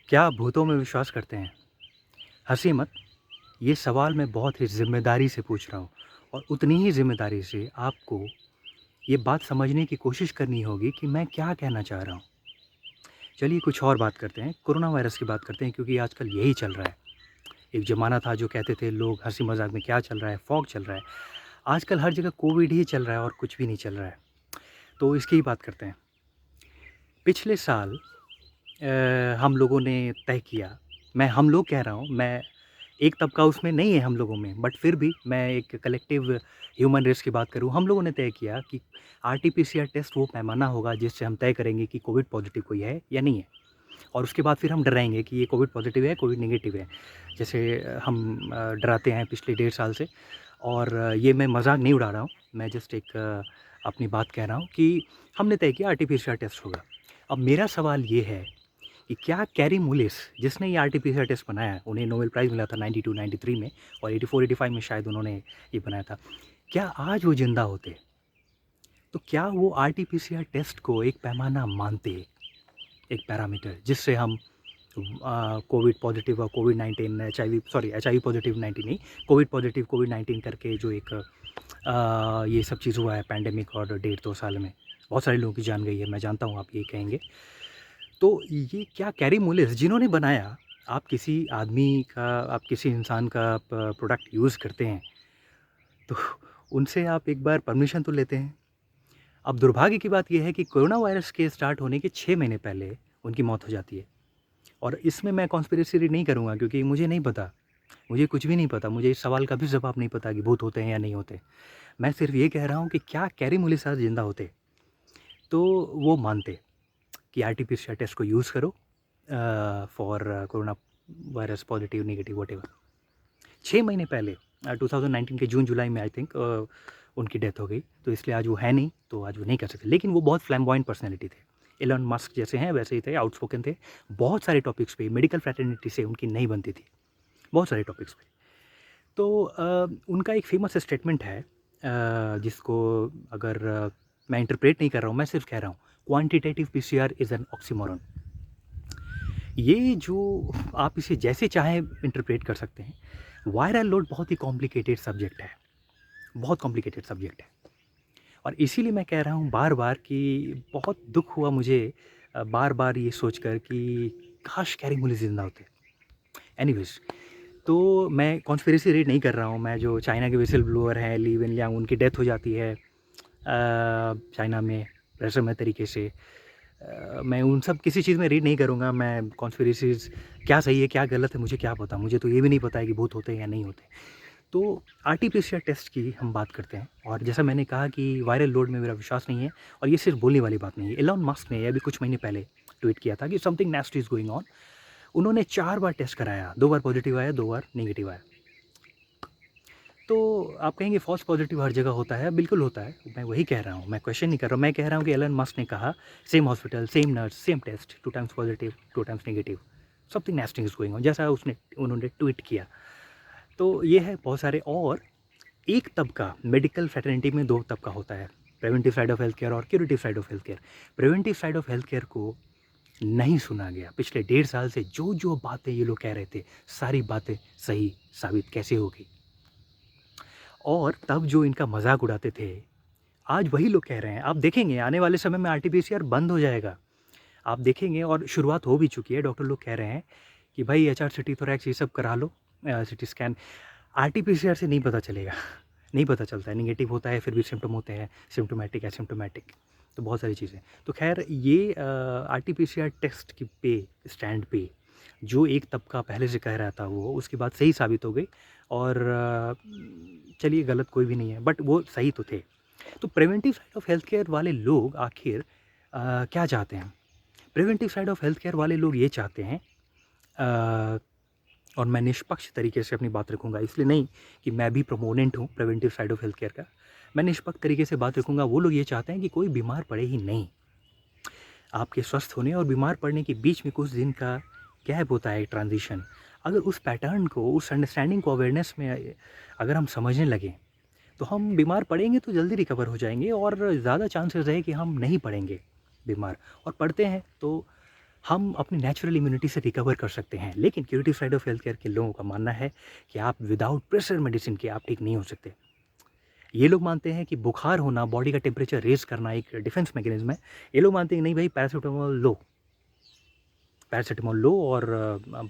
क्या आप भूतों में विश्वास करते हैं? हँसिए मत, ये सवाल मैं बहुत ही ज़िम्मेदारी से पूछ रहा हूँ और उतनी ही ज़िम्मेदारी से आपको ये बात समझने की कोशिश करनी होगी कि मैं क्या कहना चाह रहा हूँ। चलिए कुछ और बात करते हैं, कोरोना वायरस की बात करते हैं क्योंकि आजकल यही चल रहा है। एक ज़माना था जो कहते थे लोग हँसी-मज़ाक में क्या चल रहा है, फॉग चल रहा है। आजकल हर जगह कोविड ही चल रहा है और कुछ भी नहीं चल रहा है। तो इसकी ही बात करते हैं। पिछले साल हम लोगों ने तय किया, मैं हम लोग कह रहा हूँ, मैं एक तबका उसमें नहीं है हम लोगों में, बट फिर भी मैं एक कलेक्टिव ह्यूमन रेस की बात करूँ, हम लोगों ने तय किया कि आरटी-पीसीआर टेस्ट वो पैमाना होगा जिससे हम तय करेंगे कि कोविड पॉज़िटिव कोई है या नहीं है। और उसके बाद फिर हम डराएँगे कि ये कोविड पॉज़िटिव है, कोविड नेगेटिव है। जैसे हम डराते हैं पिछले 1.5 साल से और ये मैं मज़ाक नहीं उड़ा रहा हूँ, मैं जस्ट एक अपनी बात कह रहा हूँ कि हमने तय किया आरटी-पीसीआर टेस्ट होगा। अब मेरा सवाल ये है कि क्या कैरी मूलिस जिसने ये आरटी-पीसीआर टेस्ट बनाया, उन्हें नोबेल प्राइज़ मिला था 92-93 में और 84-85 में शायद उन्होंने ये बनाया था। क्या आज वो ज़िंदा होते, तो क्या वो आरटी-पीसीआर टेस्ट को एक पैमाना मानते, एक पैरामीटर जिससे हम कोविड पॉज़िटिव और कोविड-19 एचआईवी सॉरी एचआईवी पॉज़िटिव 19 नहीं, कोविड पॉज़िटिव कोविड-19 करके जो एक ये सब चीज़ हुआ है पैंडेमिक और 1.5-2 साल में, बहुत सारे लोगों की जान गई है, मैं जानता हूँ आप ये कहेंगे। तो ये क्या कैरी मूलिस जिन्होंने बनाया, आप किसी आदमी का, आप किसी इंसान का आप प्रोडक्ट यूज़ करते हैं, तो उनसे आप एक बार परमिशन तो लेते हैं। अब दुर्भाग्य की बात ये है कि कोरोना वायरस के स्टार्ट होने के 6 महीने पहले उनकी मौत हो जाती है और इसमें मैं कॉन्स्पिरेसी रीड नहीं करूँगा क्योंकि मुझे नहीं पता, मुझे कुछ भी नहीं पता, मुझे इस सवाल का भी जवाब नहीं पता कि भूत होते हैं या नहीं होते। मैं सिर्फ़ ये कह रहा हूँ कि क्या कैरी मूलिस आज ज़िंदा होते, तो वो मानते कि आरटी-पीसीआर टेस्ट को यूज़ करो for corona virus positive, negative whatever. 6 महीने पहले 2019 के जून-जुलाई में आई थिंक उनकी डेथ हो गई, तो इसलिए आज वो है नहीं, तो आज वो नहीं कर सकते। लेकिन वो बहुत फ्लैम्बॉयंट पर्सनैलिटी थे। एलन मस्क जैसे हैं वैसे ही थे, आउटस्पोकन थे। बहुत सारे टॉपिक्स पे मेडिकल फ्रैटर्निटी से उनकी नहीं बनती थी, बहुत सारे टॉपिक्स पे। तो उनका एक फ़ेमस स्टेटमेंट है जिसको अगर मैं इंटरप्रेट नहीं कर रहा हूँ, मैं सिर्फ़ कह रहा हूँ, quantitative PCR is an oxymoron. ये जो आप इसे जैसे चाहें इंटरप्रेट कर सकते हैं। वायरल लोड बहुत ही कॉम्प्लिकेटेड सब्जेक्ट है, बहुत कॉम्प्लिकेटेड सब्जेक्ट है और इसीलिए मैं कह रहा हूँ बार-बार कि बहुत दुःख हुआ मुझे बार-बार ये सोचकर कि काश कैरी मूली ज़िंदा होते। एनीवेज़, तो मैं कॉन्स्पिरेसी रीड नहीं कर रहा हूँ, मैं जो चाइना के व्हिसल ब्लोअर हैं ली वेनलियांग, उनकी डेथ हो जाती है चाइना में रहस्यमय तरीके से। मैं उन सब किसी चीज़ में रीड नहीं करूँगा, मैं कॉन्स्पिरेसीज़ क्या सही है, क्या गलत है, मुझे क्या पता? मुझे तो ये भी नहीं पता है कि भूत होते हैं या नहीं होते। तो आरटी-पीसीआर टेस्ट की हम बात करते हैं और जैसा मैंने कहा कि वायरल लोड में मेरा विश्वास नहीं है और ये सिर्फ़ बोलने वाली बात नहीं है। एलन मस्क ने अभी कुछ महीने पहले ट्वीट किया था कि something nasty is going on. उन्होंने 4 बार टेस्ट कराया, 2 बार पॉज़िटिव आया, 2 बार नेगेटिव आया। तो आप कहेंगे फ़ॉल्स पॉज़िटिव हर जगह होता है, बिल्कुल होता है, मैं वही कह रहा हूँ, मैं क्वेश्चन नहीं कर रहा हूँ, मैं कह रहा हूँ कि एलन मस्क ने कहा, same hospital, same nurse, same test, 2 times positive, 2 times negative, something nasty is going on, जैसा उन्होंने ट्वीट किया। तो ये है बहुत सारे और एक तबका मेडिकल फ्रेटर्निटी में 2 तबका होता है, preventive side of health care और curative side of health care. Preventive side of health care को नहीं सुना गया। पिछले 1.5 साल से जो-जो बातें ये लोग कह रहे थे, सारी बातें सही साबित कैसे हो गई? और तब जो इनका मज़ाक उड़ाते थे, आज वही लोग कह रहे हैं। आप देखेंगे आने वाले समय में आरटी-पीसीआर बंद हो जाएगा। आप देखेंगे और शुरुआत हो भी चुकी है, डॉक्टर लोग कह रहे हैं कि भाई एचआर-सीटी, थोरैक्स ये सब करा लो सीटी स्कैन। आरटी-पीसीआर से नहीं पता चलेगा, नहीं पता चलता है, नेगेटिव होता है, फिर भी सिम्पटम होते हैं, सिम्प्टोमैटिक, एसिम्प्टोमैटिक, तो बहुत सारी चीज़ें। तो ख़ैर ये आरटी-पीसीआर टेस्ट की पे स्टैंड पे जो एक तबका पहले से कह रहा था वो, उसकी बात सही साबित हो गई और चलिए गलत कोई भी नहीं है, बट वो सही तो थे। तो preventive side of health care वाले लोग आखिर क्या चाहते हैं? Preventive side of health care वाले लोग ये चाहते हैं अ, और मैं निष्पक्ष तरीके से अपनी बात रखूँगा, इसलिए नहीं कि मैं भी प्रोपोनेंट हूँ preventive side of health care का। मैं निष्पक्ष तरीके से बात रखूँगा, वो लोग ये चाहते हैं कि कोई बीमार पड़े ही नहीं। आपके स्वस्थ होने और बीमार पड़ने के बीच में कुछ दिन का गैप होता है, ट्रांज़िशन। अगर उस पैटर्न को, उस अंडरस्टैंडिंग को अवेयरनेस में अगर हम समझने लगें, तो हम बीमार पड़ेंगे तो जल्दी रिकवर हो जाएँगे और ज़्यादा चांसेस है कि हम नहीं पड़ेंगे बीमार और पड़ते हैं तो हम अपनी नेचुरल इम्यूनिटी से रिकवर कर सकते हैं, लेकिन curative side of health care के लोगों का मानना है कि आप विदाउट प्रेशर मेडिसिन के आप ठीक नहीं हो सकते। ये लोग मानते हैं कि बुखार होना, बॉडी का टेम्परेचर रेज़ करना एक डिफेंस मैकेनिज़्म है। ये लोग मानते हैं नहीं भाई, पैरासिटामॉल लो और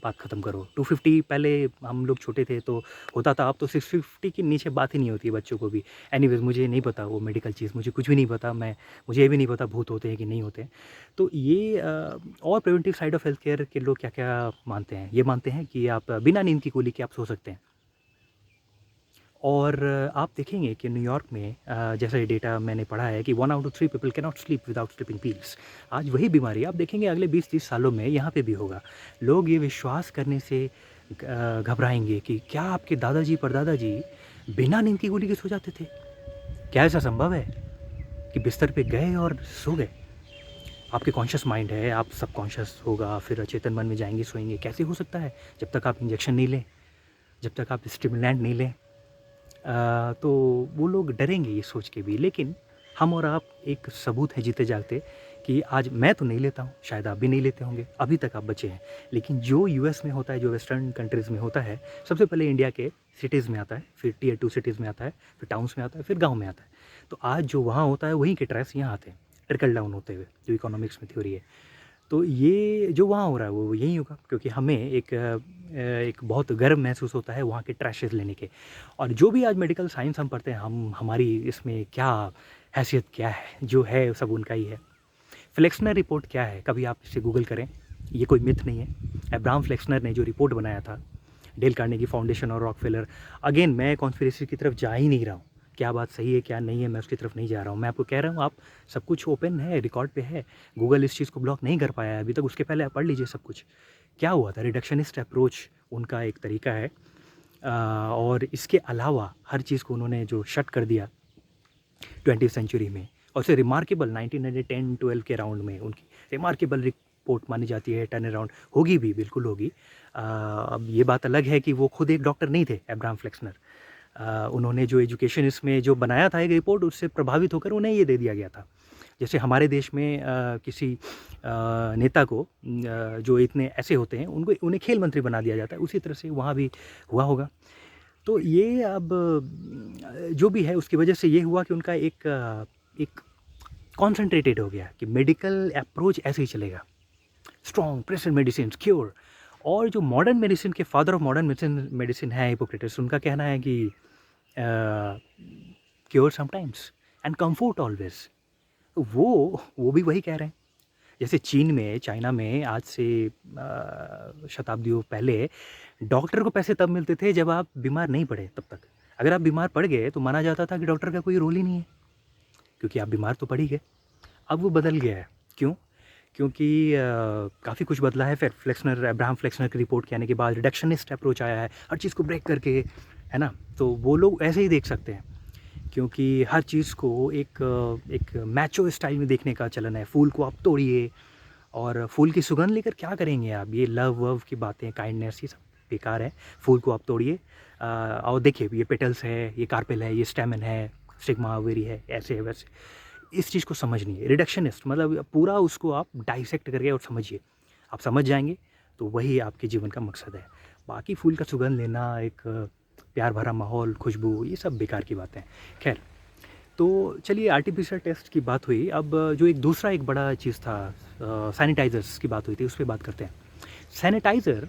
बात ख़त्म करो। 250 पहले हम लोग छोटे थे तो होता था, अब तो 650 के नीचे बात ही नहीं होती है बच्चों को भी। एनीवेज़ मुझे नहीं पता वो मेडिकल चीज़, मुझे कुछ भी नहीं पता, मुझे ये भी नहीं पता भूत होते हैं कि नहीं होते हैं। तो ये और preventive side of health care के लोग क्या-क्या मानते हैं? ये मानते हैं कि आप बिना नींद की गोली के आप सो सकते हैं। और आप देखेंगे कि न्यूयॉर्क में जैसा ये डेटा मैंने पढ़ा है कि 1 out of 3 people can not sleep without sleeping pills. आज वही बीमारी आप देखेंगे अगले 20-30 सालों में यहाँ पे भी होगा। लोग ये विश्वास करने से घबराएंगे कि क्या आपके दादाजी परदादाजी बिना नींद की गोली के सो जाते थे? क्या ऐसा संभव है कि बिस्तर पे गए और सो गए? आपके कॉन्शियस माइंड है, आप सबकॉन्शियस होगा, फिर अचेतन मन में जाएंगे, सोएंगे। कैसे हो सकता है? जब तक आप इंजेक्शन नहीं लें, जब तक आप स्टिमुलेंट नहीं लें। तो वो लोग डरेंगे ये सोच के भी, लेकिन हम और आप एक सबूत है जीते जागते कि आज मैं तो नहीं लेता हूँ, शायद आप भी नहीं लेते होंगे, अभी तक आप बचे हैं। लेकिन जो यूएस में होता है, जो वेस्टर्न कंट्रीज़ में होता है, सबसे पहले इंडिया के सिटीज़ में आता है, फिर टियर 2 सिटीज़ में आता है, फिर टाउन्स में आता है, फिर गाँव में आता है। तो आज जो वहाँ होता है वहीं के ट्रेस यहाँ आते हैं, ट्रिकल डाउन होते हुए, जो इकोनॉमिक्स में थ्योरी है। तो ये जो वहाँ हो रहा है वो यहीं होगा, क्योंकि हमें एक बहुत गर्व महसूस होता है वहाँ के ट्रैशेस लेने के। और जो भी आज मेडिकल साइंस हम पढ़ते हैं, हमारी इसमें क्या हैसियत क्या है, जो है सब उनका ही है। फ्लेक्सनर रिपोर्ट क्या है, कभी आप इसे गूगल करें, ये कोई मिथ नहीं है। अब्राहम फ्लेक्सनर ने जो रिपोर्ट बनाया था, डेल कार्नेगी फाउंडेशन और रॉकफेलर, अगेन मैं कॉन्स्पिरेसी की तरफ जा ही नहीं रहा हूँ, क्या बात सही है क्या नहीं है मैं उसकी तरफ नहीं जा रहा हूँ। मैं आपको कह रहा हूँ, आप सब कुछ ओपन है, रिकॉर्ड पे है, गूगल इस चीज़ को ब्लॉक नहीं कर पाया है अभी तक, उसके पहले आप पढ़ लीजिए सब कुछ। क्या हुआ था, रिडक्शनिस्ट अप्रोच उनका एक तरीका है। और इसके अलावा हर चीज़ को उन्होंने जो शट कर दिया 20th सेंचुरी में, और उसे रिमार्केबल 1910-12 के राउंड में उनकी रिमार्केबल रिपोर्ट मानी जाती है। टर्न अराउंड होगी भी, बिल्कुल होगी। अब ये बात अलग है कि वो खुद एक डॉक्टर नहीं थे, अब्राहम फ्लेक्सनर। उन्होंने जो एजुकेशन इसमें जो बनाया था एक रिपोर्ट, उससे प्रभावित होकर उन्हें ये दे दिया गया था। जैसे हमारे देश में किसी नेता को जो इतने ऐसे होते हैं उन्हें खेल मंत्री बना दिया जाता है, उसी तरह से वहाँ भी हुआ होगा। तो ये अब जो भी है उसकी वजह से ये हुआ कि उनका एक कॉन्सेंट्रेटेड हो गया कि मेडिकल अप्रोच ऐसे ही चलेगा, स्ट्रॉन्ग प्रेशर मेडिसिन क्योर। और जो मॉडर्न मेडिसिन के फादर ऑफ मॉडर्न मेडिसिन है हिपोक्रेटस, उनका कहना है कि cure sometimes and comfort always. वो भी वही कह रहे हैं। जैसे चीन में, चाइना में आज से शताब्दियों पहले डॉक्टर को पैसे तब मिलते थे जब आप बीमार नहीं पड़े, तब तक अगर आप बीमार पड़ गए तो माना जाता था कि डॉक्टर का कोई रोल ही नहीं है, क्योंकि आप बीमार तो पड़ ही गए। अब वो बदल गया है। क्यों? क्योंकि काफ़ी कुछ बदला है। फिर अब्राहम फ्लेक्सनर की रिपोर्ट के आने के बाद रिडक्शनिस्ट अप्रोच आया है, हर चीज़ को ब्रेक करके, है ना? तो वो लोग ऐसे ही देख सकते हैं, क्योंकि हर चीज़ को एक मैचो स्टाइल में देखने का चलन है। फूल को आप तोड़िए, और फूल की सुगंध लेकर क्या करेंगे आप? ये लव वव की बातें, काइंडनेस, ये सब बेकार है। फूल को आप तोड़िए और देखिए ये पेटल्स है, ये कार्पेल है, ये स्टेमन है, स्टिग्मा ओवेरी है, ऐसे है वैसे। इस चीज़ को समझनी, रिडक्शनिस्ट मतलब पूरा उसको आप डाइसेक्ट करके और समझिए। आप समझ जाएंगे तो वही आपके जीवन का मकसद है। बाकी फूल का सुगंध लेना, एक प्यार भरा माहौल, खुशबू, ये सब बेकार की बातें हैं। खैर, तो चलिए आरटीपीसीआर टेस्ट की बात हुई। अब जो एक दूसरा एक बड़ा चीज़ था, सैनिटाइज़र्स की बात हुई थी, उस पर बात करते हैं। सैनिटाइज़र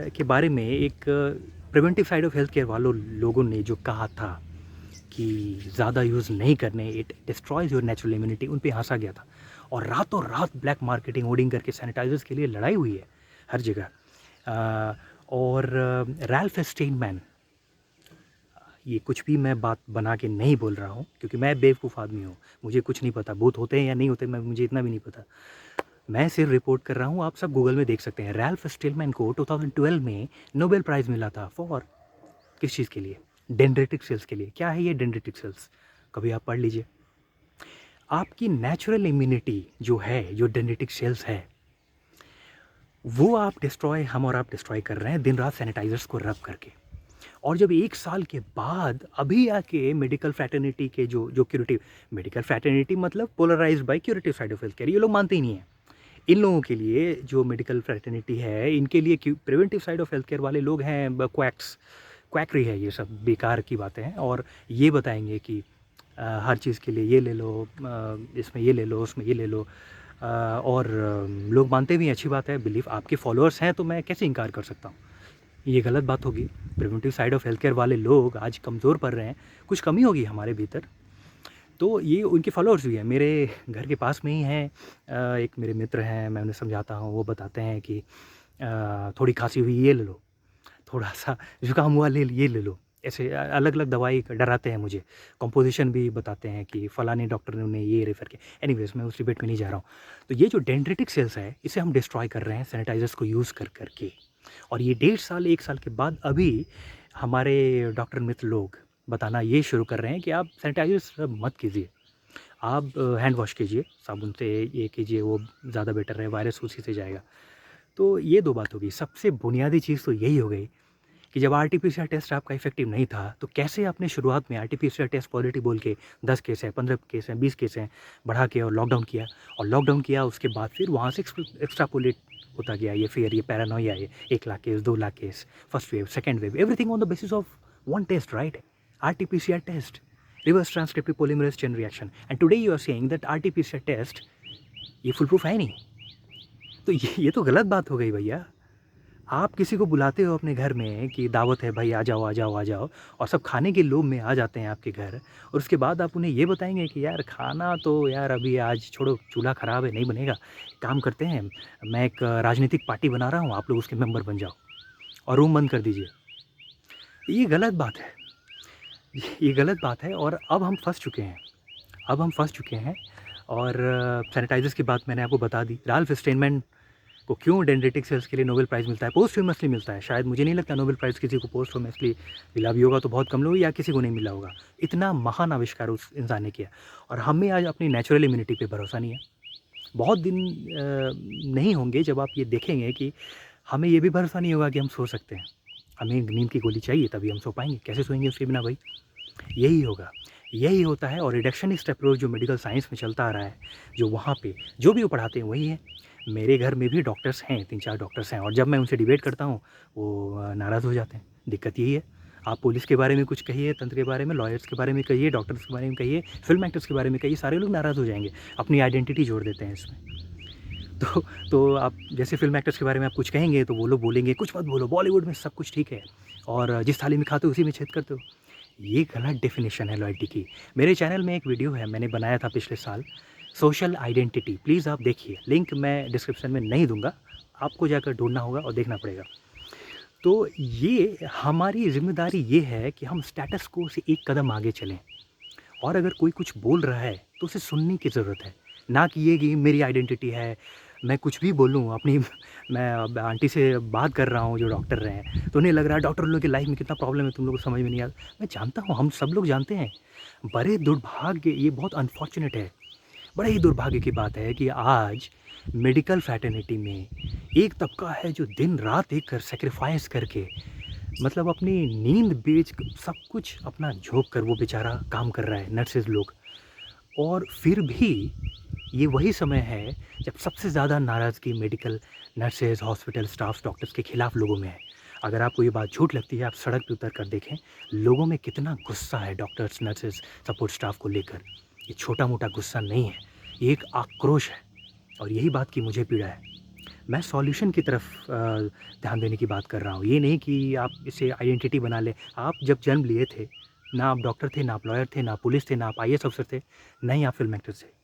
के बारे में एक preventive side of health care वालों लोगों ने जो कहा था कि ज़्यादा यूज़ नहीं करने, इट डिस्ट्रॉयज़ योर नेचुरल इम्यूनिटी, उन पे हंसा गया था। और रातों रात ब्लैक मार्केटिंग होर्डिंग करके सैनिटाइज़र्स के लिए लड़ाई हुई है हर जगह। और रैल्फ स्टेनमैन, ये कुछ भी मैं बात बना के नहीं बोल रहा हूँ, क्योंकि मैं बेवकूफ़ आदमी हूँ, मुझे कुछ नहीं पता, भूत होते हैं या नहीं होते मुझे इतना भी नहीं पता। मैं सिर्फ रिपोर्ट कर रहा हूँ, आप सब गूगल में देख सकते हैं। रैल्फ स्टेनमैन को 2012 में नोबेल प्राइज़ मिला था फॉर किस चीज़ के लिए? डेंड्रेटिक सेल्स के लिए। क्या है ये डेंड्रेटिक सेल्स? कभी आप पढ़ लीजिए। आपकी नेचुरल इम्यूनिटी जो है, जो डेंड्रेटिक सेल्स है, वो आप डिस्ट्रॉय, हम और आप डिस्ट्रॉय कर रहे हैं दिन रात सैनिटाइजर्स को रब करके। और जब 1 साल के बाद अभी आके मेडिकल फ्रैटर्निटी के जो क्यूरेटिव, मेडिकल फ्रैटर्निटी मतलब polarised by curative side of health care, ये लोग मानते ही नहीं हैं। इन लोगों के लिए जो मेडिकल फ्रेटर्निटी है, इनके लिए क्यों preventive side of health care वाले लोग हैं क्वैक्स, क्वैकरी है, ये सब बेकार की बातें हैं। और ये बताएंगे कि हर चीज़ के लिए ये ले लो, इसमें ये ले लो, उसमें ये ले लो, और लोग मानते भी हैं, अच्छी बात है, बिलीव आपके फॉलोअर्स हैं तो मैं कैसे इनकार कर सकता हूँ। ये गलत बात होगी। Preventive side of health care वाले लोग आज कमज़ोर पड़ रहे हैं, कुछ कमी होगी हमारे भीतर, तो ये उनके फॉलोअर्स भी हैं। मेरे घर के पास में ही हैं, एक मेरे मित्र हैं, मैं उन्हें समझाता हूँ, वो बताते हैं कि थोड़ी खांसी हुई ये ले लो, थोड़ा सा जुकाम हुआ ये ले लो, ऐसे अलग अलग दवाई डराते हैं मुझे, कंपोजिशन भी बताते हैं कि फ़लाने डॉक्टर ने उन्हें ये रेफ़र किया। एनीवेज़ मैं उस डिबेट में नहीं जा रहा हूँ। तो ये जो डेंड्रिटिक सेल्स है, इसे हम डिस्ट्रॉय कर रहे हैं सैनिटाइज़र्स को यूज़ कर के, और ये 1.5 साल 1 साल के बाद अभी हमारे डॉक्टर मित्र लोग बताना ये शुरू कर रहे हैं कि आप सैनिटाइज़र मत कीजिए, आप हैंड वॉश कीजिए, साबुन से ये कीजिए, वो ज़्यादा बेटर है, वायरस उसी से जाएगा। तो ये 2 बात हो गई। सबसे बुनियादी चीज़ तो यही हो गई कि जब आरटी-पीसीआर टेस्ट आपका इफ़ेक्टिव नहीं था, तो कैसे आपने शुरुआत में आरटी-पीसीआर टेस्ट पॉजिटिव बोल के 10 केस हैं, 15 केस हैं, 20 केस हैं, बढ़ा के और लॉकडाउन किया, और लॉकडाउन किया उसके बाद फिर वहाँ से एक्स्ट्रापोलेट होता गया ये फियर, ये पैरानोया, ये 1 lakh case, 2 lakh case, first wave, second wave, everything on the basis of one test, right? RT-PCR test, reverse transcriptive polymerase chain reaction. And today you are saying that RT-PCR test ये full proof है नहीं। तो ये तो गलत बात हो गई भैया। आप किसी को बुलाते हो अपने घर में कि दावत है भाई, आ जाओ आ जाओ आ जाओ, और सब खाने के लोभ में आ जाते हैं आपके घर, और उसके बाद आप उन्हें ये बताएंगे कि यार खाना तो यार अभी आज छोड़ो, चूल्हा ख़राब है, नहीं बनेगा, काम करते हैं, मैं एक राजनीतिक पार्टी बना रहा हूँ, आप लोग उसके मेंबर बन जाओ और रूम बंद कर दीजिए। ये गलत बात है, ये गलत बात है, और अब हम फंस चुके हैं, अब हम फंस चुके हैं। और सैनिटाइजर्स की बात मैंने आपको बता दी। राल्फ स्टेनमैन को क्यों डेंड्रिटिक सेल्स के लिए नोबेल प्राइज़ मिलता है? पोस्टह्यूमसली मिलता है। शायद मुझे नहीं लगता नोबेल प्राइज़ किसी को पोस्टह्यूमसली मिला भी होगा तो बहुत कम लोग, या किसी को नहीं मिला होगा। इतना महान आविष्कार उस इंसान ने किया, और हमें आज अपनी नेचुरल इम्यूनिटी पे भरोसा नहीं है। बहुत दिन नहीं होंगे जब आप ये देखेंगे कि हमें ये भी भरोसा नहीं होगा कि हम सो सकते हैं। हमें नींद की गोली चाहिए तभी हम सो पाएँगे, कैसे सोएंगे उसके बिना भाई? यही होगा, यही होता है। और रिडक्शनिस्ट अप्रोच जो मेडिकल साइंस में चलता आ रहा है, जो वहाँ पे जो भी वो पढ़ाते हैं वही है। मेरे घर में भी डॉक्टर्स हैं, 3-4 डॉक्टर्स हैं, और जब मैं उनसे डिबेट करता हूँ वो नाराज़ हो जाते हैं। दिक्कत यही है। आप पुलिस के बारे में कुछ कहिए, तंत्र के बारे में, लॉयर्स के बारे में कहिए, डॉक्टर्स के बारे में कहिए, फिल्म एक्टर्स के बारे में कहिए, सारे लोग नाराज़ हो जाएंगे, अपनी आइडेंटिटी जोड़ देते हैं इसमें। तो आप जैसे फिल्म एक्टर्स के बारे में आप कुछ कहेंगे तो वो लोग बोलेंगे कुछ मत बोलो, बॉलीवुड में सब कुछ ठीक है, और जिस थाली में खाते हो उसी में छेद करते हो। ये गलत डेफिनेशन है लॉयल्टी की। मेरे चैनल में एक वीडियो है, मैंने बनाया था पिछले साल, सोशल आइडेंटिटी, प्लीज़ आप देखिए, लिंक मैं डिस्क्रिप्शन में नहीं दूंगा, आपको जाकर ढूंढना होगा और देखना पड़ेगा। तो ये हमारी जिम्मेदारी ये है कि हम स्टेटस को से एक कदम आगे चलें, और अगर कोई कुछ बोल रहा है तो उसे सुनने की ज़रूरत है, ना कि ये कि मेरी आइडेंटिटी है, मैं कुछ भी बोलूँ अपनी, मैं अब आंटी से बात कर रहा हूँ जो डॉक्टर रहे हैं, तो उन्हें लग रहा है डॉक्टर लोगों की लाइफ में कितना प्रॉब्लम है, तुम लोगों को समझ में नहीं आता। मैं जानता हूँ, हम सब लोग जानते हैं। बड़े दुर्भाग्य, ये बहुत अनफॉर्चुनेट है, बड़े ही दुर्भाग्य की बात है कि आज मेडिकल फ्रैटर्निटी में एक तबका है जो दिन रात एक कर सेक्रीफाइस करके, मतलब अपनी नींद बेच सब कुछ अपना झोंक कर वो बेचारा काम कर रहा है, नर्सेज लोग। और फिर भी ये वही समय है जब सबसे ज़्यादा नाराज़गी medical nurses, hospital staff, doctors के खिलाफ लोगों में है। अगर आपको ये बात झूठ लगती है, आप सड़क पे उतर कर देखें, लोगों में कितना गुस्सा है डॉक्टर्स, नर्सेज, सपोर्ट स्टाफ को लेकर। ये छोटा मोटा गुस्सा नहीं है, ये एक आक्रोश है, और यही बात की मुझे पीड़ा है। मैं सॉल्यूशन की तरफ ध्यान देने की बात कर रहा हूँ, ये नहीं कि आप इसे आइडेंटिटी बना लें। आप जब जन्म लिए थे, ना आप डॉक्टर थे, ना आप लॉयर थे, ना पुलिस थे, ना आप आईएएस अफसर थे, ना ही आप फिल्म एक्टर थे।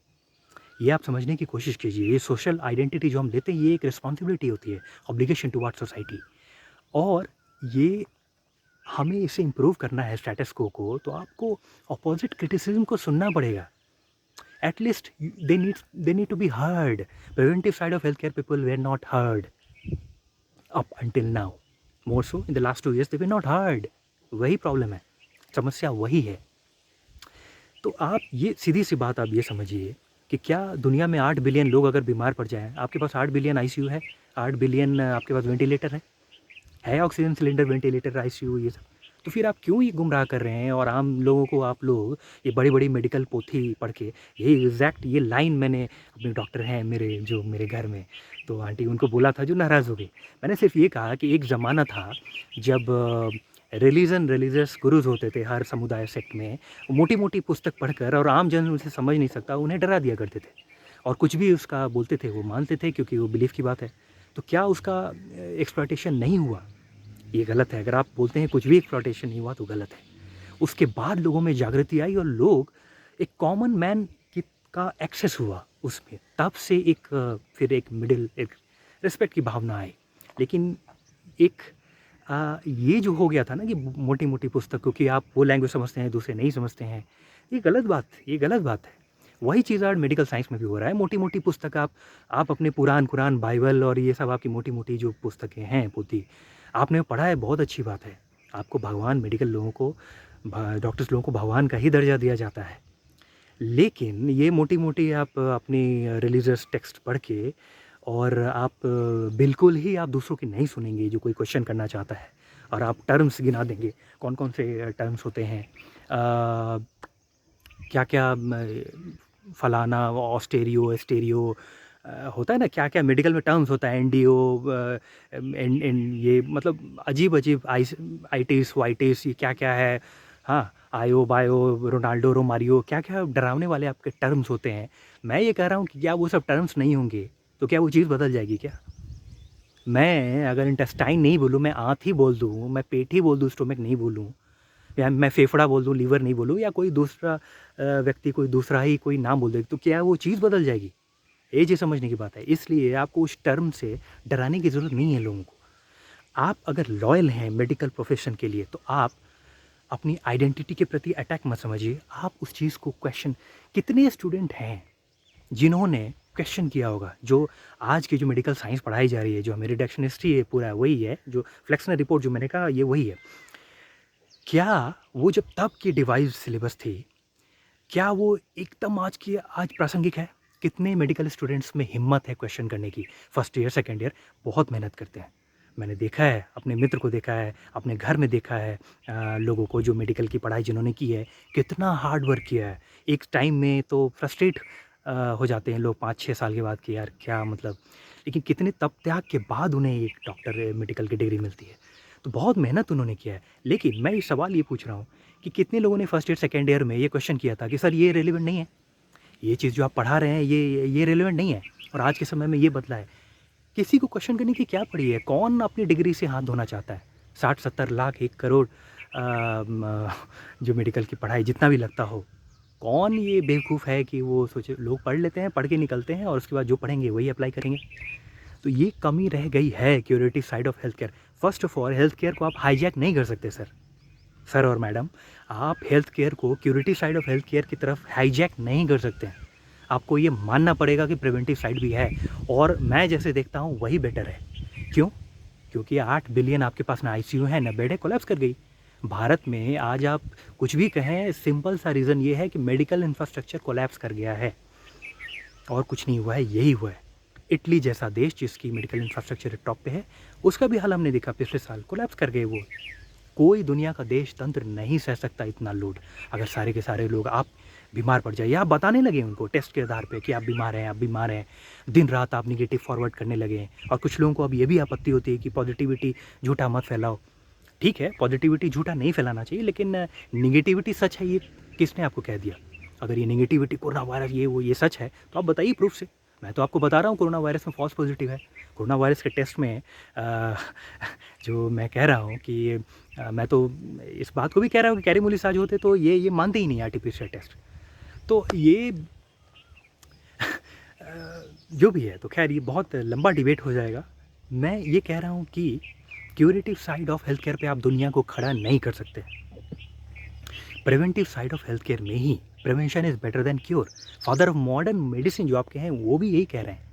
ये आप समझने की कोशिश कीजिए। ये सोशल आइडेंटिटी जो हम लेते हैं, ये एक रिस्पॉन्सिबिलिटी होती है, ऑब्लिगेशन टुवर्ड्स सोसाइटी, और ये हमें इसे इम्प्रूव करना है स्टेटस को, तो आपको अपोजिट क्रिटिसिज्म को सुनना पड़ेगा। At least they need to be heard. Preventive side of healthcare people were not heard up until now. More so in the last 2 years they were not heard. वही problem है, समस्या वही है। तो आप ये सीधी सी बात आप ये समझिए कि क्या दुनिया में 8 बिलियन लोग अगर बीमार पड़ जाएं, आपके पास 8 बिलियन आईसीयू है, 8 बिलियन आपके पास वेंटिलेटर है ऑक्सीजन सिलेंडर, वेंटिलेटर, आईसीयू, ये सब, तो फिर आप क्यों ये गुमराह कर रहे हैं? और आम लोगों को आप लोग ये बड़ी-बड़ी मेडिकल पोथी पढ़ के ये एग्ज़ैक्ट ये लाइन मैंने अपने डॉक्टर हैं मेरे जो मेरे घर में, तो आंटी उनको बोला था जो नाराज़ हो गई। मैंने सिर्फ़ ये कहा कि एक ज़माना था जब रिलीजियस गुरुज़ होते थे हर समुदाय सेक्ट में, मोटी-मोटी पुस्तक पढ़कर और आम जन उसे समझ नहीं सकता, उन्हें डरा दिया करते थे और कुछ भी उसका बोलते थे वो मानते थे क्योंकि वो बिलीफ़ की बात है। तो क्या उसका एक्सप्लॉइटेशन नहीं हुआ? ये गलत है। अगर आप बोलते हैं कुछ भी एक्सप्लॉइटेशन नहीं हुआ तो गलत है। उसके बाद लोगों में जागृति आई और लोग एक कॉमन मैन की का एक्सेस हुआ उसमें। तब से एक फिर एक मिडिल एक रिस्पेक्ट की भावना आई। लेकिन एक ये जो हो गया था ना कि मोटी-मोटी पुस्तक क्योंकि आप वो लैंग्वेज समझते हैं, दूसरे नहीं समझते हैं, ये गलत बात है। वही चीज़ आज मेडिकल साइंस में भी हो रहा है। मोटी-मोटी पुस्तक आप अपने कुरान, बाइबल और ये सब आपकी मोटी-मोटी जो पुस्तकें हैं, पोथी, आपने पढ़ा है, बहुत अच्छी बात है। आपको भगवान मेडिकल लोगों को डॉक्टर्स लोगों को भगवान का ही दर्जा दिया जाता है। लेकिन ये मोटी-मोटी आप अपनी रिलीजियस टेक्स्ट पढ़ के और आप बिल्कुल ही आप दूसरों की नहीं सुनेंगे जो कोई क्वेश्चन करना चाहता है और आप टर्म्स गिना देंगे, कौन-कौन से टर्म्स होते हैं। क्या-क्या फलाना, ऑस्टेरियो, स्टेरियो होता है ना, क्या-क्या मेडिकल में टर्म्स होता है, एनडीओ ये मतलब अजीब-अजीब आइटिस, वाइटिस ये क्या-क्या है। हाँ, आयो, बायो, रोनाल्डो, रोमारियो क्या-क्या डरावने वाले आपके टर्म्स होते हैं। मैं ये कह रहा हूँ कि क्या वो सब टर्म्स नहीं होंगे, तो क्या वो चीज़ बदल जाएगी क्या? मैं अगर इंटेस्टाइन नहीं बोलूँ, मैं आँत ही बोल दूँ, मैं पेट ही बोल दूँ, स्टोमक नहीं बोलूँ या मैं फेफड़ा बोल दूँ, लीवर नहीं बोलूँ या कोई दूसरा व्यक्ति कोई दूसरा ही कोई नाम बोल दे, तो क्या वो चीज़ बदल जाएगी? ये चीज़ समझने की बात है। इसलिए आपको उस टर्म से डराने की ज़रूरत नहीं है लोगों को। आप अगर लॉयल हैं मेडिकल प्रोफ़ेशन के लिए, तो आप अपनी आइडेंटिटी के प्रति अटैक मत समझिए। आप उस चीज़ को क्वेश्चन कितने स्टूडेंट हैं जिन्होंने क्वेश्चन किया होगा, जो आज की जो मेडिकल साइंस पढ़ाई जा रही है, जो हमें रिडक्शन हिस्ट्री है पूरा वही है, जो फ्लेक्सनर रिपोर्ट जो मैंने कहा ये वही है। क्या वो जब तब की डिवाइस सिलेबस थी, क्या वो एकदम आज प्रासंगिक है? कितने मेडिकल स्टूडेंट्स में हिम्मत है क्वेश्चन करने की? फर्स्ट ईयर, सेकंड ईयर बहुत मेहनत करते हैं। मैंने देखा है, अपने मित्र को देखा है, अपने घर में देखा है लोगों को जो मेडिकल की पढ़ाई जिन्होंने की है, कितना हार्ड वर्क किया है। एक टाइम में तो फ्रस्ट्रेट हो जाते हैं लोग 5-6 साल के बाद कि यार क्या मतलब, लेकिन कितने तप त्याग के बाद उन्हें एक डॉक्टर मेडिकल की डिग्री मिलती है। तो बहुत मेहनत उन्होंने किया है। लेकिन मैं ये सवाल ये पूछ रहा हूँ कि कितने लोगों ने फर्स्ट ईयर, सेकंड ईयर में ये क्वेश्चन किया था कि सर ये रिलेवेंट नहीं है, ये चीज़ जो आप पढ़ा रहे हैं ये रिलेवेंट नहीं है और आज के समय में ये बदला है। किसी को क्वेश्चन करने की क्या पड़ी है? कौन अपनी डिग्री से हाथ धोना चाहता है? 60-70 लाख, 1 करोड़ जो मेडिकल की पढ़ाई जितना भी लगता हो, कौन ये बेवकूफ़ है कि वो सोचे, लोग पढ़ लेते हैं, पढ़ के निकलते हैं और उसके बाद जो पढ़ेंगे वही अप्लाई करेंगे। तो ये कमी रह गई है curative side of health care. First of all health care को आप हाईजैक नहीं कर सकते सर और मैडम, आप हेल्थ केयर को curative side of health care की तरफ हाईजैक नहीं कर सकते हैं। आपको ये मानना पड़ेगा कि प्रिवेंटिव साइड भी है और मैं जैसे देखता हूँ वही बेटर है। क्यों? क्योंकि 8 बिलियन आपके पास ना आईसीयू है, ना बेड है, कोलैप्स कर गई। भारत में आज आप कुछ भी कहें, सिंपल सा रीज़न ये है कि मेडिकल इंफ्रास्ट्रक्चर कोलैप्स कर गया है और कुछ नहीं हुआ है, यही हुआ है। इटली जैसा देश जिसकी मेडिकल इंफ्रास्ट्रक्चर टॉप पे है, उसका भी हाल हमने देखा पिछले साल, कोलैप्स कर गए वो। कोई दुनिया का देश तंत्र नहीं सह सकता इतना लोड। अगर सारे के सारे लोग आप बीमार पड़ जाइए, आप बताने लगे उनको टेस्ट के आधार पे कि आप बीमार हैं, दिन रात आप निगेटिव फॉरवर्ड करने लगे। और कुछ लोगों को अब ये भी आपत्ति होती है कि पॉजिटिविटी झूठा मत फैलाओ। ठीक है, पॉजिटिविटी झूठा नहीं फैलाना चाहिए, लेकिन निगेटिविटी सच है ये किसने आपको कह दिया? अगर ये निगेटिविटी कोरोना वायरस ये सच है तो आप बताइए प्रूफ से। मैं तो आपको बता रहा हूँ कोरोना वायरस में फॉल्स पॉजिटिव है। कोरोना वायरस के टेस्ट में जो मैं कह रहा हूँ कि मैं तो इस बात को भी कह रहा हूँ कि कैरी मूली होते तो ये मानते ही नहीं आरटीपीसीआर टेस्ट। तो ये जो भी है, तो खैर ये बहुत लंबा डिबेट हो जाएगा। मैं ये कह रहा हूँ कि curative side of health care पे आप दुनिया को खड़ा नहीं कर सकते। Preventive side of health care में ही prevention is better than cure. Father of modern medicine जो आपके हैं वो भी यही कह रहे हैं।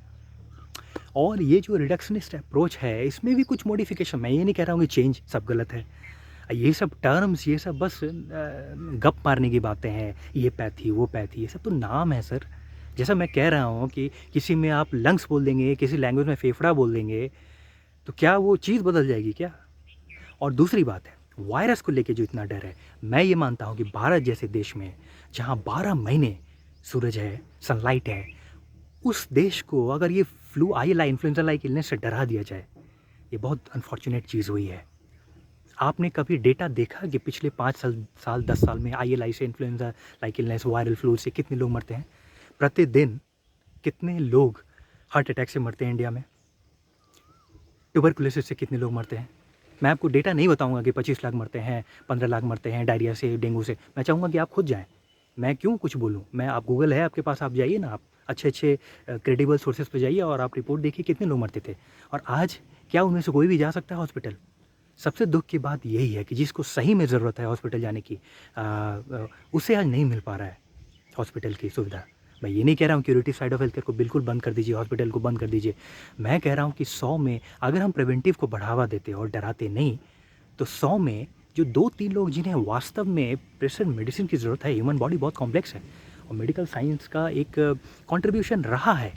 और ये जो रिडक्शनिस्ट अप्रोच है इसमें भी कुछ मॉडिफिकेशन, मैं ये नहीं कह रहा हूँ कि चेंज सब गलत है। ये सब टर्म्स, ये सब बस गप मारने की बातें हैं, ये पैथी वो पैथी, ये सब तो नाम है सर। जैसा मैं कह रहा हूँ कि किसी में आप लंग्स बोल देंगे, किसी लैंग्वेज में फेफड़ा बोल देंगे, तो क्या वो चीज़ बदल जाएगी क्या? और दूसरी बात है, वायरस को लेके जो इतना डर है, मैं ये मानता हूँ कि भारत जैसे देश में जहाँ 12 महीने सूरज है, सनलाइट है, उस देश को अगर ये फ्लू आई ला इन्फ्लुएंजा लाइक इलनेस से डरा दिया जाए, ये बहुत अनफॉर्चुनेट चीज़ हुई है। आपने कभी डेटा देखा कि पिछले 5 साल 10 साल में आईएलआई से, influenza like illness, viral flu से कितने लोग मरते हैं? प्रतिदिन कितने लोग हार्ट अटैक से मरते हैं इंडिया में? ट्यूबरकुलोसिस से कितने लोग मरते हैं? मैं आपको डेटा नहीं बताऊंगा कि 25 लाख मरते हैं, 15 लाख मरते हैं डायरिया से, डेंगू से। मैं चाहूँगा कि आप खुद जाएँ। मैं क्यों कुछ बोलूँ? मैं आप गूगल है आपके पास, आप जाइए ना, आप अच्छे क्रेडिबल सोर्सेज़ पे जाइए और आप रिपोर्ट देखिए कितने लोग मरते थे। और आज क्या उनमें से कोई भी जा सकता है हॉस्पिटल? सबसे दुःख की बात यही है कि जिसको सही में ज़रूरत है हॉस्पिटल जाने की, उसे आज नहीं मिल पा रहा है हॉस्पिटल की सुविधा। मैं ये नहीं कह रहा हूँ curative side of health care को बिल्कुल बंद कर दीजिए, हॉस्पिटल को बंद कर दीजिए। मैं कह रहा हूँ कि 100 में अगर हम प्रिवेंटिव को बढ़ावा देते और डराते नहीं, तो 100 में जो 2-3 लोग जिन्हें वास्तव में प्रेशर मेडिसिन की ज़रूरत है, ह्यूमन बॉडी बहुत कॉम्प्लेक्स है और मेडिकल साइंस का एक कंट्रीब्यूशन रहा है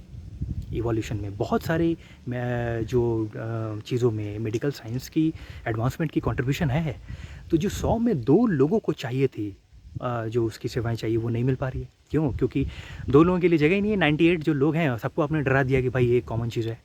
इवोल्यूशन में। बहुत सारी जो चीज़ों में मेडिकल साइंस की एडवांसमेंट की कंट्रीब्यूशन है। तो जो 100 में 2 लोगों को चाहिए थी, जो उसकी सेवाएँ चाहिए, वो नहीं मिल पा रही है। क्यों? क्योंकि 2 लोगों के लिए जगह ही नहीं है। 98 जो लोग हैं सबको आपने डरा दिया कि भाई ये कॉमन चीज़ है।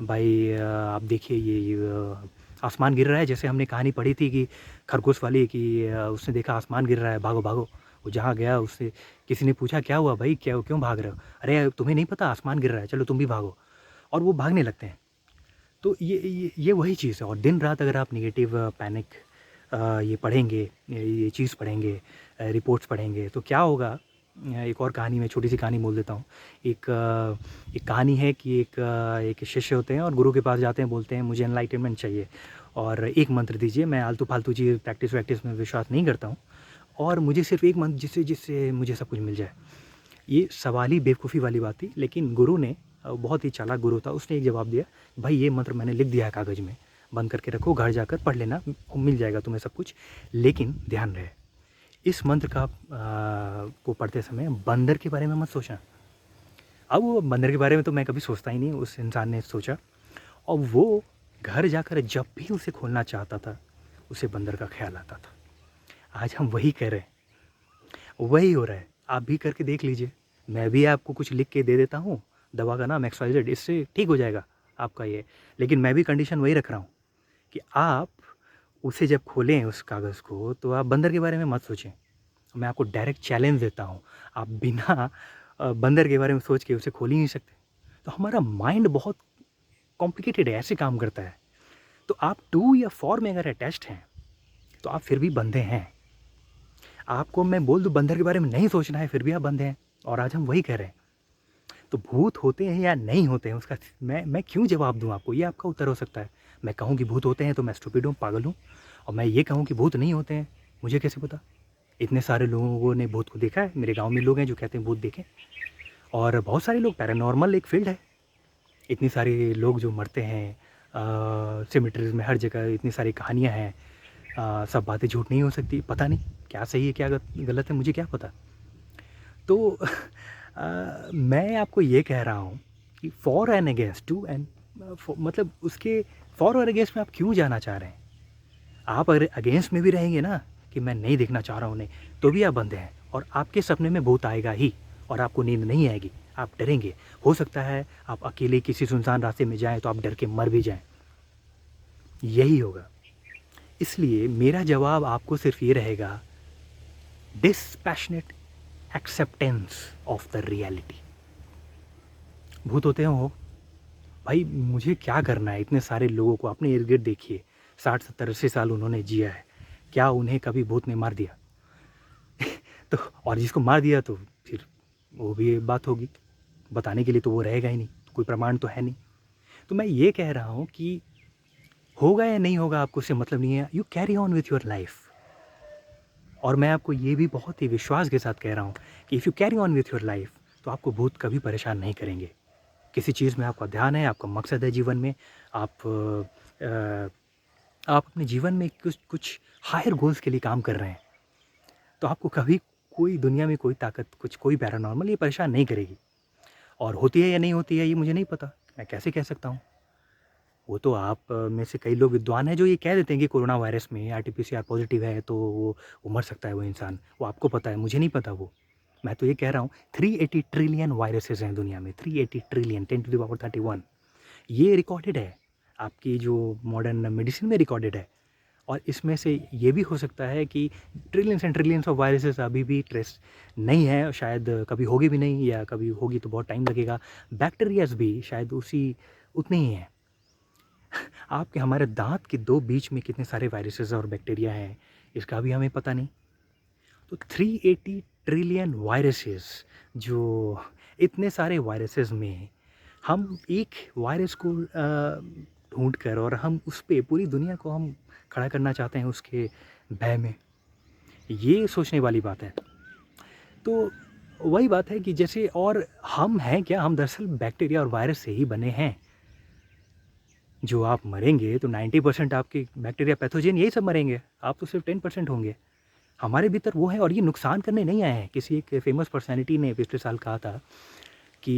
भाई आप देखिए ये आसमान गिर रहा है, जैसे हमने कहानी पढ़ी थी कि खरगोश वाली, कि उसने देखा आसमान गिर रहा है, भागो भागो। वो जहाँ गया, उससे किसी ने पूछा क्या हुआ भाई, क्या क्यों भाग रहे हो? अरे तुम्हें नहीं पता आसमान गिर रहा है, चलो तुम भी भागो। और वो भागने लगते हैं। तो ये वही चीज़ है। और दिन रात अगर आप नेगेटिव पैनिक ये पढ़ेंगे, ये चीज़ पढ़ेंगे, रिपोर्ट्स पढ़ेंगे, तो क्या होगा? एक और कहानी, मैं छोटी सी कहानी बोल देता हूँ। एक कहानी है कि एक शिष्य होते हैं और गुरु के पास जाते हैं, बोलते हैं मुझे एनलाइटनमेंट चाहिए और एक मंत्र दीजिए, मैं आलतू फालतू चीज़ प्रैक्टिस वैक्टिस में विश्वास नहीं करता हूँ, और मुझे सिर्फ एक मंत्र जिससे जिससे मुझे सब कुछ मिल जाए। ये सवाल ही बेवकूफ़ी वाली बात थी, लेकिन गुरु ने, बहुत ही चालाक गुरु था, उसने एक जवाब दिया, भाई ये मंत्र मैंने लिख दिया है कागज़ में, बंद करके रखो, घर जाकर पढ़ लेना, मिल जाएगा तुम्हें सब कुछ। लेकिन ध्यान रहे, इस मंत्र का को पढ़ते समय बंदर के बारे में मत सोचना। अब वो बंदर के बारे में तो मैं कभी सोचता ही नहीं, उस इंसान ने सोचा, और वो घर जाकर जब भी उसे खोलना चाहता था, उसे बंदर का ख्याल आता था। आज हम वही कर रहे हैं, वही हो रहा है। आप भी करके देख लीजिए। मैं भी आपको कुछ लिख के दे देता हूँ, दवा का नाम XYZ, इससे ठीक हो जाएगा आपका ये। लेकिन मैं भी कंडीशन वही रख रहा हूँ कि आप उसे जब खोलें उस कागज़ को, तो आप बंदर के बारे में मत सोचें। मैं आपको डायरेक्ट चैलेंज देता हूँ, आप बिना बंदर के बारे में सोच के उसे खोल ही नहीं सकते। तो हमारा माइंड बहुत कॉम्प्लिकेटेड है, ऐसे काम करता है। तो आप टू या फॉर में अगर अटैच्ड हैं, तो आप फिर भी बंधे हैं। आपको मैं बोल दूँ बंदर के बारे में नहीं सोचना है, फिर भी आप बंधे हैं। और आज हम वही कह रहे हैं। तो भूत होते हैं या नहीं होते हैं, उसका मैं क्यों जवाब दूँ आपको? ये आपका उत्तर हो सकता है। मैं कहूँ कि भूत होते हैं तो मैं स्टूपिड हूँ, पागल हूँ, और मैं ये कहूँ कि भूत नहीं होते हैं, मुझे कैसे पता? इतने सारे लोगों ने भूत को देखा है। मेरे गाँव में लोग हैं जो कहते हैं भूत देखे, और बहुत सारे लोग, पैरानॉर्मल एक फील्ड है। इतने सारे लोग जो मरते हैं सेमेटरीज में, हर जगह इतनी सारी कहानियाँ हैं। सब बातें झूठ नहीं हो सकती। पता नहीं क्या सही है क्या गलत है, मुझे क्या पता। तो मैं आपको ये कह रहा हूँ कि for and against, to and, मतलब उसके फॉर और अगेंस्ट में आप क्यों जाना चाह रहे हैं? आप अगर अगेंस्ट में भी रहेंगे ना, कि मैं नहीं देखना चाह रहा हूँ उन्हें, तो भी आप बंधे हैं। और आपके सपने में भूत आएगा ही, और आपको नींद नहीं आएगी, आप डरेंगे। हो सकता है आप अकेले किसी सुनसान रास्ते में जाएं तो आप डर के मर भी जाएं। यही होगा। इसलिए मेरा जवाब आपको सिर्फ ये रहेगा, dispassionate acceptance of the reality. भूत होते हो भाई, मुझे क्या करना है? इतने सारे लोगों को अपने इर्द गिर्द देखिए, 60-70-80 साल उन्होंने जिया है, क्या उन्हें कभी भूत ने मार दिया? तो और जिसको मार दिया तो फिर वो भी एक बात होगी, बताने के लिए तो वो रहेगा ही नहीं, कोई प्रमाण तो है नहीं। तो मैं ये कह रहा हूँ कि होगा या नहीं होगा आपको उससे मतलब नहीं है, you carry on with your life. और मैं आपको ये भी बहुत ही विश्वास के साथ कह रहा हूँ कि if you carry on with your life, तो आपको भूत कभी परेशान नहीं करेंगे। किसी चीज़ में आपका ध्यान है, आपका मकसद है जीवन में, आप अपने जीवन में कुछ कुछ हायर गोल्स के लिए काम कर रहे हैं, तो आपको कभी कोई दुनिया में कोई ताकत, कुछ कोई पैरानॉर्मल ये परेशान नहीं करेगी। और होती है या नहीं होती है ये मुझे नहीं पता, मैं कैसे कह सकता हूँ? वो तो आप में से कई लोग विद्वान हैं जो ये कह देते हैं कि कोरोना वायरस में आरटीपीसीआर पॉजिटिव है तो वो मर सकता है वो इंसान। वो आपको पता है, मुझे नहीं पता वो। मैं तो ये कह रहा हूँ 380 ट्रिलियन वायरसेस हैं दुनिया में, 380 ट्रिलियन, 10 टू द पावर 31। ये रिकॉर्डेड है, आपकी जो मॉडर्न मेडिसिन में रिकॉर्डेड है। और इसमें से ये भी हो सकता है कि trillions and trillions of viruses अभी भी ट्रेस नहीं है, शायद कभी होगी भी नहीं, या कभी होगी तो बहुत टाइम लगेगा। बैक्टीरियाज भी शायद उसी उतने ही हैं। आपके हमारे दांत के दो बीच में कितने सारे वायरसेस और बैक्टीरिया हैं, इसका भी हमें पता नहीं। तो 380 ट्रिलियन वायरसेस, जो इतने सारे वायरसेस में हम एक वायरस को ढूंढ कर और हम उस पे पूरी दुनिया को हम खड़ा करना चाहते हैं उसके भय में, ये सोचने वाली बात है। तो वही बात है कि जैसे, और हम हैं क्या, हम दरअसल बैक्टीरिया और वायरस से ही बने हैं। जो आप मरेंगे तो 90% आपके बैक्टीरिया पैथोजन यही सब मरेंगे, आप तो सिर्फ 10% होंगे। हमारे भीतर वो है, और ये नुकसान करने नहीं आए हैं। किसी एक फेमस पर्सनैलिटी ने पिछले साल कहा था कि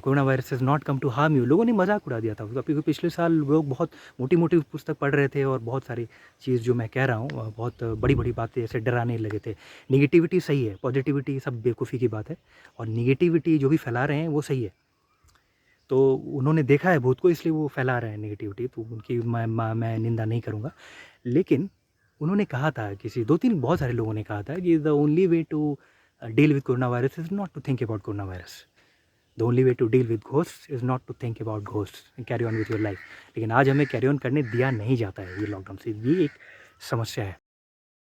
coronavirus is not come to harm you. लोगों ने मजाक उड़ा दिया था क्योंकि पिछले साल लोग बहुत मोटी मोटी पुस्तक पढ़ रहे थे और बहुत सारी चीज़ जो मैं कह रहा हूँ बहुत बड़ी बड़ी बातें ऐसे डराने लगे थे। निगेटिविटी सही है, पॉजिटिविटी सब बेवकूफ़ी की बात है, और निगेटिविटी जो भी फैला रहे हैं वो सही है। तो उन्होंने देखा है भूत को, इसलिए वो फैला रहे हैं नेगेटिविटी, तो उनकी मैं निंदा नहीं करूँगा। लेकिन उन्होंने कहा था, किसी 2-3 बहुत सारे लोगों ने कहा था कि the only way to deal with coronavirus is not to think about coronavirus. The only way to deal with ghost is not to think about ghost and carry on with your life. लेकिन आज हमें carry on करने दिया नहीं जाता है ये lockdown से, ये एक समस्या है।